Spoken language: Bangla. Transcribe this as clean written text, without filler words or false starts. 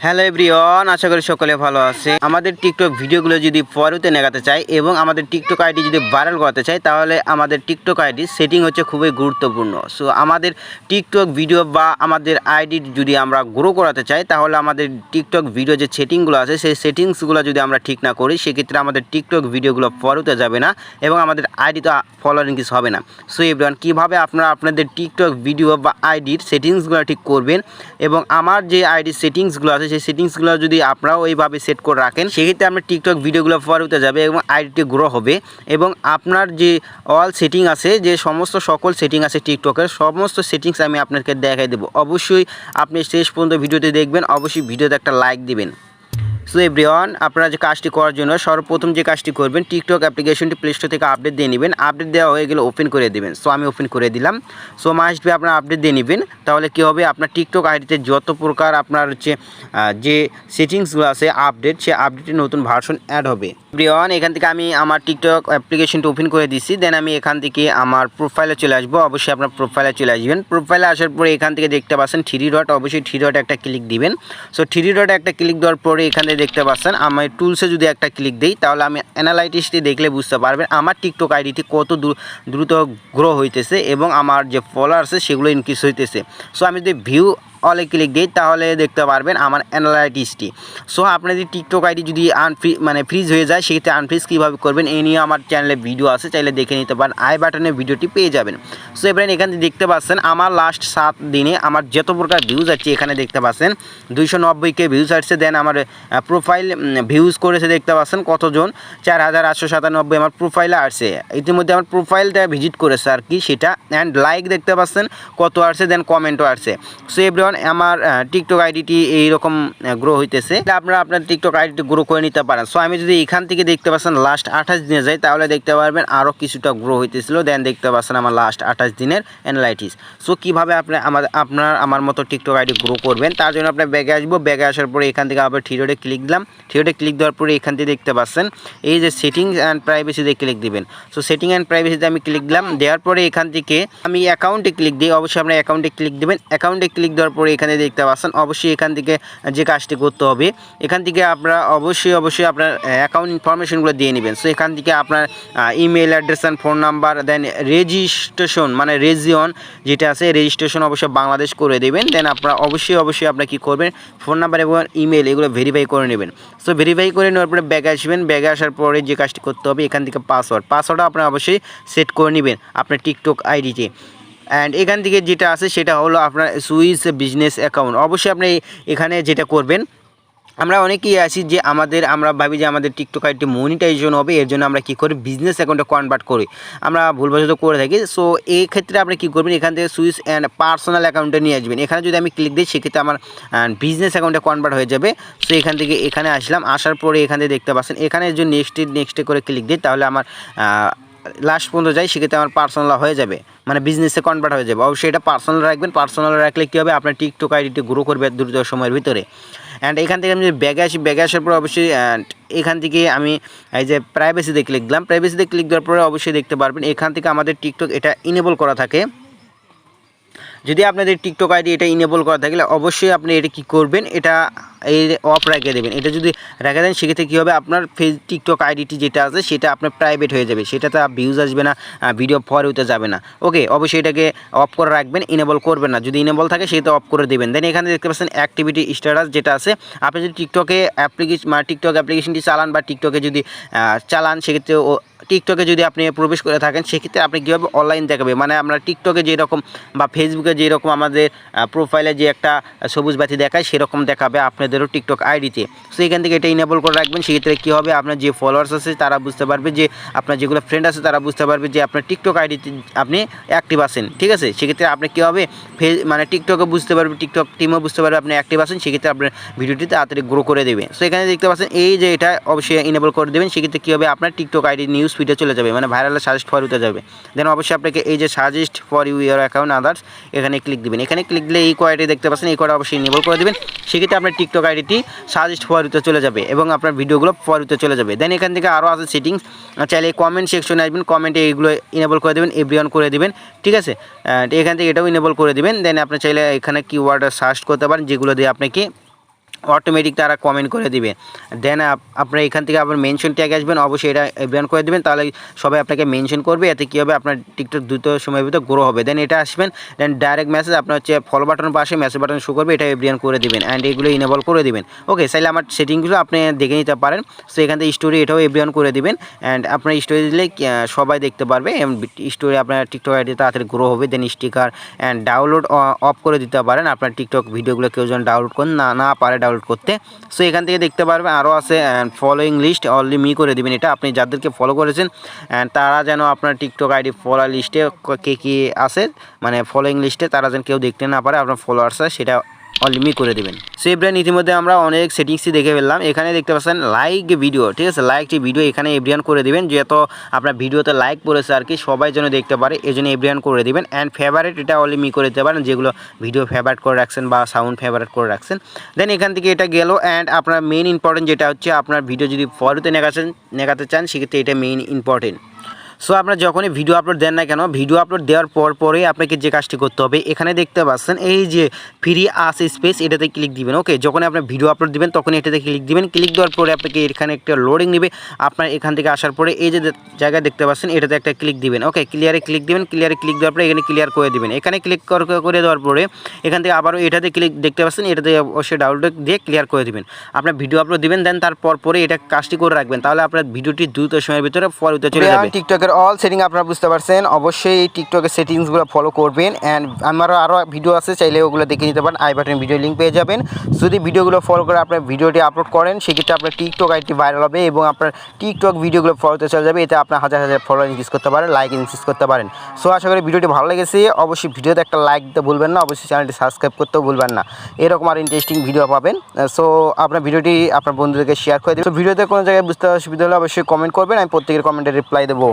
হ্যালো এভরিওয়ান, আশা করি সকলে ভালো আছে। আমাদের টিকটক ভিডিওগুলো যদি ফরওয়ার্ডে নেগাতে চাই এবং আমাদের টিকটক আইডি যদি ভাইরাল করতে চাই, তাহলে আমাদের টিকটক আইডি সেটিং হচ্ছে খুবই গুরুত্বপূর্ণ। সো আমাদের টিকটক ভিডিও বা আমাদের আইডি যদি আমরা গ্রো করাতে চাই, তাহলে আমাদের টিকটক ভিডিও যে সেটিংগুলো আছে সেই সেটিংসগুলো যদি আমরা ঠিক না করি, সেক্ষেত্রে আমাদের টিকটক ভিডিওগুলো ফরওয়ার্ডে যাবে না এবং আমাদের আইডিতে ফলোয়ার ইনক্রিজ হবে না। সো এভরিওয়ান, কীভাবে আপনারা আপনাদের টিকটক ভিডিও বা আইডির সেটিংসগুলো ঠিক করবেন এবং আমার যে আইডির সেটিংসগুলো আছে সেই সেটিংসগুলো যদি আপনারাও এইভাবে সেট করে রাখেন, সেক্ষেত্রে আপনার টিকটক ভিডিওগুলো ফরওয়ার্ডে যাবে এবং আইডিটি গ্রো হবে। এবং আপনার যে অল সেটিং আছে, যে সকল সেটিং আছে টিকটকের সমস্ত সেটিংস আমি আপনাকে দেখাই দেবো। অবশ্যই আপনি শেষ পর্যন্ত ভিডিওটি দেখবেন, অবশ্যই ভিডিওতে একটা লাইক দিবেন। সো এভরিওয়ান, আপনারা যে কাজটি করার জন্য সর্বপ্রথম যে কাজটি করবেন, টিকটক অ্যাপ্লিকেশনটি প্লে স্টোর থেকে আপডেট দিয়ে নেবেন। আপডেট দেওয়া হয়ে গেলে ওপেন করে দেবেন। সো আমি ওপেন করে দিলাম। সো মাস্ট বি আপনারা আপডেট দিয়ে নেবেন। তাহলে কী হবে, আপনার টিকটক আইডিতে যত প্রকার আপনার হচ্ছে যে সেটিংসগুলো আছে আপডেট, সেই আপডেটের নতুন ভার্সন অ্যাড হবে। এভরিওয়ান, এখান থেকে আমি আমার টিকটক অ্যাপ্লিকেশনটি ওপেন করে দিচ্ছি। দেন আমি এখান থেকে আমার প্রোফাইলে চলে আসবো। অবশ্যই আপনার প্রোফাইলে চলে আসবেন। প্রোফাইলে আসার পরে এখান থেকে দেখতে পাচ্ছেন থ্রি ডট, অবশ্যই থ্রি ডট একটা ক্লিক দিবেন। সো থ্রি ডট একটা ক্লিক দেওয়ার পরে এখানে দেখতে পাচ্ছেন আমার টুলসে যদি একটা ক্লিক দিই, তাহলে আমি অ্যানালাইটিক্সটি দেখলে বুঝতে পারবেন আমার টিকটক আইডিটি কত দ্রুত গ্রো হইতেছে এবং আমার যে ফলোয়ার আছে সেগুলো ইনক্রিজ হইতেছে। সো আমি যদি ভিউ অলে ক্লিক দিই, তাহলে দেখতে পারবেন আমার অ্যানালাইটিক্সটি। সো আপনাদের টিকটক আইডি যদি ফ্রিজ হয়ে যায়, সেক্ষেত্রে আনফ্রিজ কীভাবে করবেন এই নিয়ে আমার চ্যানেলে ভিডিও আছে, চাইলে দেখে নিতে পারেন। আই বাটনে ভিডিওটি পেয়ে যাবেন। সো এবার এখানে দেখতে পাচ্ছেন আমার লাস্ট 7 দিনে আমার যত প্রকার ভিউজ আছে এখানে দেখতে পাচ্ছেন 290K ভিউজ আসছে। দেন আমার প্রোফাইল ভিউজ করেছে দেখতে পাচ্ছেন কতজন, 4897 আমার প্রোফাইলে আসছে। ইতিমধ্যে আমার প্রোফাইলটা ভিজিট করেছে আর কি সেটা। অ্যান্ড লাইক দেখতে পাচ্ছেন কত আসছে, দেন কমেন্টও আসছে। সো এভরিওয়ান, আমার টিকটক আইডিটি এইরকম গ্রো হইতেছে। আপনারা আপনার টিকটক আইডিটি গ্রো করে নিতে পারেন। সো আমি যদি এখান থেকে দেখতে পাচ্ছেন লাস্ট 28 দিনে যাই, তাহলে দেখতে পারবেন আরও কিছুটা গ্রো হইতেছিল। দেন দেখতে পাচ্ছেন আমার লাস্ট 28 দিনের অ্যানালাইটিক্স। সো কীভাবে আমার মতো টিকটক আইডি গ্রো করবেন, তার জন্য আপনার ব্যাগে আসবো। ব্যাগে আসার পরে এখান থেকে আবার থ্রি ডটে ক্লিক দিলাম। থ্রি ডটে ক্লিক দেওয়ার পরে এখান থেকে দেখতে পাচ্ছেন এই যে সেটিংস অ্যান্ড প্রাইভেসিতে ক্লিক দিবেন। সো সেটিং অ্যান্ড প্রাইভেসিতে আমি ক্লিক দিলাম। দেওয়ার পরে এখান থেকে আমি অ্যাকাউন্টে ক্লিক দিই। অবশ্যই আপনার অ্যাকাউন্টে ক্লিক দেবেন। অ্যাকাউন্টে ক্লিক দেওয়ার পরে এখানে দেখতে পাচ্ছেন অবশ্যই এখান থেকে যে কাজটি করতে হবে, এখান থেকে আপনারা অবশ্যই আপনার অ্যাকাউন্ট ইনফরমেশনগুলো দিয়ে নেবেন। সো এখান থেকে আপনার email address and phone number, then registration region যেটা আছে রেজিস্ট্রেশন অবশ্যই বাংলাদেশ করে দেবেন। দেন আপনারা অবশ্যই আপনারা কী করবেন, ফোন নাম্বার এবং ইমেল এগুলো ভেরিফাই করে নেবেন। সো ভেরিফাই করে নেওয়ার পরে ব্যাগে আসবেন। ব্যাগে আসার পরে যে কাজটি করতে হবে, এখান থেকে পাসওয়ার্ডটা আপনারা অবশ্যই সেট করে নেবেন আপনার টিকটক আইডিতে। অ্যান্ড এখান থেকে যেটা আছে সেটা হলো আপনার সুইস বিজনেস অ্যাকাউন্ট। অবশ্যই আপনি এখানে যেটা করবেন, আমরা অনেকেই আছি যে আমরা ভাবি যে আমাদের টিকটক আইডি মনিটাইজেশন হবে, এর জন্য আমরা কী করি, বিজনেস অ্যাকাউন্টে কনভার্ট করি, আমরা ভুলবশত করে থাকি। সো এই ক্ষেত্রে আপনি কী করবেন, এখান থেকে সুইস অ্যান্ড পার্সোনাল অ্যাকাউন্টে নিয়ে আসবেন। এখানে যদি আমি ক্লিক দিই, সেক্ষেত্রে আমার বিজনেস অ্যাকাউন্টে কনভার্ট হয়ে যাবে। সো এখান থেকে এখানে আসলাম। আসার পরে এখান থেকে দেখতে পাচ্ছেন এখানে যদি নেক্সটে করে ক্লিক দিই, তাহলে আমার লাস্ট পর্যন্ত যাই, সেক্ষেত্রে আমার পার্সোনাল হয়ে যাবে, মানে বিজনেসে কনভার্ট হয়ে যাবে। অবশ্যই এটা পার্সোনাল রাখবেন। পার্সোনাল রাখলে কী হবে, আপনার টিকটক আইডিটি গ্রো করবে দ্রুত সময়ের ভিতরে। অ্যান্ড এখান থেকে আমি যদি ব্যাগে আসি, ব্যাগে আসার পরে অবশ্যই এখান থেকে আমি এই যে প্রাইভেসিতে ক্লিক দিলাম। প্রাইভেসিতে ক্লিক দেওয়ার পরে অবশ্যই দেখতে পারবেন এখান থেকে আমাদের টিকটক এটা ইনেবল করা থাকে। যদি আপনাদের টিকটক আইডি এটা ইনেবল করা থাকলে অবশ্যই আপনি এটা কী করবেন, এটা এই অফ রেখে দেবেন। এটা যদি রেখে দেন, সেক্ষেত্রে কী হবে, আপনার টিকটক আইডিটি যেটা আছে সেটা আপনার প্রাইভেট হয়ে যাবে, সেটাতে ভিউজ আসবে না, ভিডিও ফরওয়ার্ডে যাবে না। ওকে, অবশ্যই এটাকে অফ করে রাখবেন, ইনেবল করবেন না। যদি ইনেবল থাকে সেটা অফ করে দেবেন। দেন এখানে দেখতে পাচ্ছেন অ্যাক্টিভিটি স্ট্যাটাস যেটা আছে, আপনি যদি টিকটক অ্যাপ্লিকেশনটি চালান বা টিকটকে যদি চালান, সেক্ষেত্রে টিকটকে যদি আপনি প্রবেশ করে থাকেন, সেক্ষেত্রে আপনি কীভাবে অনলাইন দেখাবে, মানে আমরা টিকটকে যেরকম বা ফেসবুকে যেরকম আমাদের প্রোফাইলে যে একটা সবুজ বাতি দেখায়, সেরকম দেখাবে আপনাদেরও টিকটক আইডিতে। সো এখান থেকে এটা ইনেবল করে রাখবেন। সেক্ষেত্রে কী হবে, আপনার যে ফলোয়ার্স আছে তারা বুঝতে পারবে, যে আপনার যেগুলো ফ্রেন্ড আছে তারা বুঝতে পারবে যে আপনার টিকটক আইডিতে আপনি অ্যাক্টিভ আছেন। ঠিক আছে, সেক্ষেত্রে আপনি কী হবে, টিকটকে বুঝতে পারবে, টিকটক টিমও বুঝতে পারবে আপনি অ্যাক্টিভ আছেন। সেক্ষেত্রে আপনার ভিডিওটি তাড়াতাড়ি গ্রো করে দেবে। সো এখানে দেখতে পাচ্ছেন এই যে এটা অবশ্যই ইনেবল করে দেবেন। সেক্ষেত্রে কী হবে, আপনার টিকটক আইডি নিউজ ফিডে চলে যাবে, মানে ভাইরাল সাজেস্ট ফর ইউতে যাবে। দেন অবশ্যই আপনাকে এই যে suggest for your account others, এখানে ক্লিক দিবেন। এখানে ক্লিক দিলে এই কোয়ালিটি দেখতে পাচ্ছেন, এই কোয়ালিটি অবশ্যই ইনেবল করে দেবেন। সেক্ষেত্রে আপনার টিকটক আইডিটি সাজেস্ট ফর ইউতে চলে যাবে এবং আপনার ভিডিওগুলো ফর ইউতে চলে যাবে। দেন এখান থেকে আরও আছে সেটিংস, চাইলে কমেন্ট সেকশনে আসবেন, কমেন্টে এইগুলো ইনেবল করে দেবেন, এভরিওয়ান করে দেবেন। ঠিক আছে, এখান থেকে এটাও ইনেবল করে দেবেন। দেন আপনি চাইলে এখানে কিওয়ার্ড সার্চ করতে পারেন, যেগুলো দিয়ে আপনাকে অটোমেটিক তারা কমেন্ট করে দিবে। দেন আপনারা এখান থেকে আবার মেনশন ট্যাগ আসবেন, অবশ্যই এটা এভরিওয়ান করে দেবেন, তাহলে সবাই আপনাকে মেনশন করবে। এতে কী হবে, আপনার টিকটক দ্রুত সময়ের ভিতরে গ্রো হবে। দেন এটা আসবেন, দেন ডাইরেক্ট মেসেজ আপনার হচ্ছে ফলো বাটন পাশে মেসেজ বাটন শো করবে, এটা এভরিওয়ান করে দিবেন অ্যান্ড এগুলো ইনেবল করে দিবেন। ওকে, চাইলে আমার সেটিংগুলো আপনি দেখে নিতে পারেন। সো এখান থেকে স্টোরি এটাও এভরিওয়ান করে দিবেন অ্যান্ড আপনার স্টোরি দিলে সবাই দেখতে পারবে, স্টোরি আপনার টিকটক আইডি তাড়াতাড়ি গ্রো হবে। দেন স্টিকার অ্যান্ড ডাউনলোড অফ করে দিতে পারেন, আপনার টিকটক ভিডিওগুলো কেউ যেন ডাউনলোড করেন না পারে ডাউনলোড করতে। সো এখান থেকে দেখতে পারবেন আরও আছে ফলোয়িং লিস্ট, অনলি মি করে দেবেন এটা, আপনি যাদেরকে ফলো করেছেন অ্যান্ড তারা যেন আপনার টিকটক আইডি ফলো লিস্টে কে আছে মানে ফলোয়িং লিস্টে তারা যেন কেউ দেখতে না পারে, আপনার ফলোয়ার্স সেটা অনলি করে দেবেন। সো এভরিওয়ান ইতিমধ্যে আমরা অনেক সেটিংসই দেখে ফেললাম। এখানে দেখতে পাচ্ছেন লাইক ভিডিও, ঠিক আছে, লাইকটি ভিডিও এখানে এভরিওয়ান করে দিবেন, যেহেতু আপনার ভিডিওতে লাইক পড়েছে আর কি, সবাই যেন দেখতে পারে এই জন্য এভরিওয়ান করে দিবেন। অ্যান্ড ফেভারিট এটা অনলি করে দিতে পারেন, যেগুলো ভিডিও ফেভারিট করে রাখছেন বা সাউন্ড ফেভারিট করে রাখছেন। দেন এখান থেকে এটা গেল। অ্যান্ড আপনার মেইন ইম্পর্টেন্ট যেটা হচ্ছে, আপনার ভিডিও যদি ফলোতে নেগাতে চান সেক্ষেত্রে এটা মেইন ইম্পর্টেন্ট। সো আপনার যখনই ভিডিও আপলোড দেন না কেন, ভিডিও আপলোড দেওয়ার পরেই আপনাকে যে কাজটি করতে হবে, এখানে দেখতে পাচ্ছেন এই যে ফ্রি আস স্পেস, এটাতে ক্লিক দিবেন। ওকে, যখনই আপনার ভিডিও আপলোড দিবেন তখনই এটাতে ক্লিক দিবেন। ক্লিক দেওয়ার পরে আপনাকে এখানে একটা লোডিং নেবে, আপনার এখান থেকে আসার পরে এই যে জায়গায় দেখতে পাচ্ছেন এটাতে একটা ক্লিক দিবেন। ওকে, ক্লিয়ারে ক্লিক দিবেন। ক্লিয়ারে ক্লিক দেওয়ার পরে এখানে ক্লিয়ার করে দিবেন। এখানে ক্লিক করে দেওয়ার পরে এখান থেকে আবারও এটাতে ক্লিক দেখতে পাচ্ছেন, এটাতে অবশ্যই ডাউনলোড দিয়ে ক্লিয়ার করে দিবেন। আপনার ভিডিও আপলোড দিবেন, দেন তারপরে এটা কাজটি করে রাখবেন, তাহলে আপনার ভিডিওটি দ্রুত সময়ের ভিতরে ফলোতে চলে যাবে। টিকটকের অল সেটিং আপনারা বুঝতে পারছেন, অবশ্যই এই টিকটকের সেটিংসগুলো ফলো করবেন। অ্যান্ড আমারও আরও ভিডিও আছে, চাইলে ওগুলো দেখে নিতে পারেন, আই বাটন ভিডিও লিঙ্ক পেয়ে যাবেন। যদি ভিডিওগুলো ফলো করে আপনার ভিডিওটি আপলোড করেন সেক্ষেত্রে আপনার টিকটক আইডি ভাইরাল হবে এবং আপনার টিকটক ভিডিওগুলো ফলোতে চলে যাবে, এতে আপনার হাজার ফলোয়ার ইনক্রিজ করতে পারেন, লাইক ইনক্রিজ করতে পারেন। সো আশা করি ভিডিওটি ভালো লেগেছে, অবশ্যই ভিডিওতে একটা লাইক দিতে ভুলবেন না, অবশ্যই চ্যানেলটি সাবস্ক্রাইব করতেও ভুলবেন না, এরকম আর ইন্টারেস্টিং ভিডিও পাবেন। সো আপনার ভিডিওটি আপনার বন্ধুদেরকে শেয়ার করে দেবেন। তো ভিডিওতে কোনো জায়গায় বুঝতে অসুবিধা হলে অবশ্যই কমেন্ট করবেন, আমি প্রত্যেকের কমেন্টে রিপ্লাই দেবো।